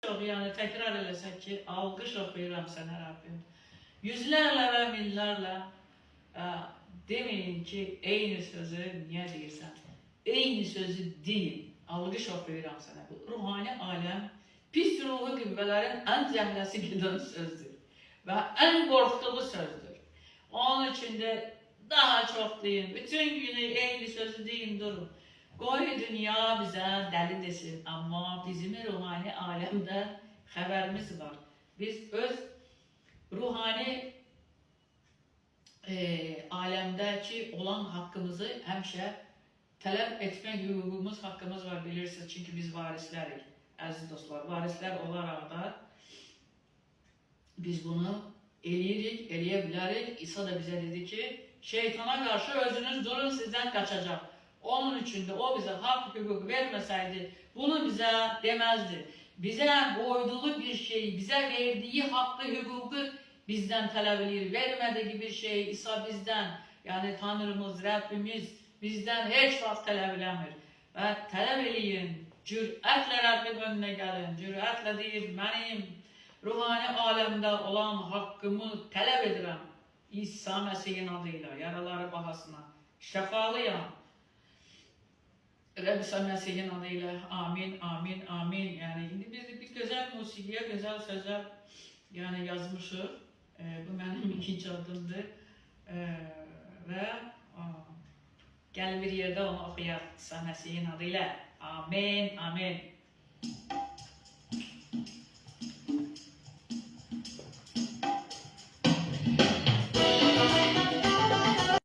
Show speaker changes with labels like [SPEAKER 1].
[SPEAKER 1] Çox, yəni təkrar eləsək ki, alqış oxuyuram sənə Rəbbim. Yüzlərlə və minlərlə deməyin ki, eyni sözü niyə deyirsən? Eyni sözü deyin. Alqış oxuyuram sənə. Bu ruhani aləm pis ruhu qüvvələrin ən cəmləsi gedən sözdür. Və ən qorxduğu sözdür. Onun üçün də daha çox deyin. Bütün günü eyni sözü deyin, durun. Qoy dünya bizə dəli desin, amma bizim ruhani aləmdə xəbərimiz var. Biz öz ruhani aləmdəki olan haqqımızı həmişə tələb etmək hüququmuz, haqqımız var, bilirsiniz. Çünki biz varislərik, əziz dostlar. Varislər olaraq da biz bunu eləyirik, eləyə bilərik. İsa da bizə dedi ki, şeytana qarşı özünüz durun, sizdən qaçacaq. Onun üçün də o bizə haqq hüquq verməsəydi, bunu bizə deməzdi. Bizə qoyduğu bir şey, bizə verdiyi haqqı hüququ bizdən tələb edir. Vermədiyi bir şey İsa bizdən, yəni Tanrımız, Rəbbimiz bizdən heç vaxt tələb eləmir. Və tələb eləyin, cürətlə Rəbbin önünə gəlin, cürətlə deyir, mənim ruhani aləmdə olan haqqımı tələb edirəm. İsa Məsihin adıyla, yaraları bahasına, şəfalıyam. Rəbb İsa Məsihin adıyla, amin, amin, amin. Yəni, indi biz bir gözəl musiqiyə, gözəl sözlər yazmışıq. Bu mənim ikinci adımdır. Və gəl bir yerdə onu oxuyaq İsa Məsihin adıyla. Amin, amin.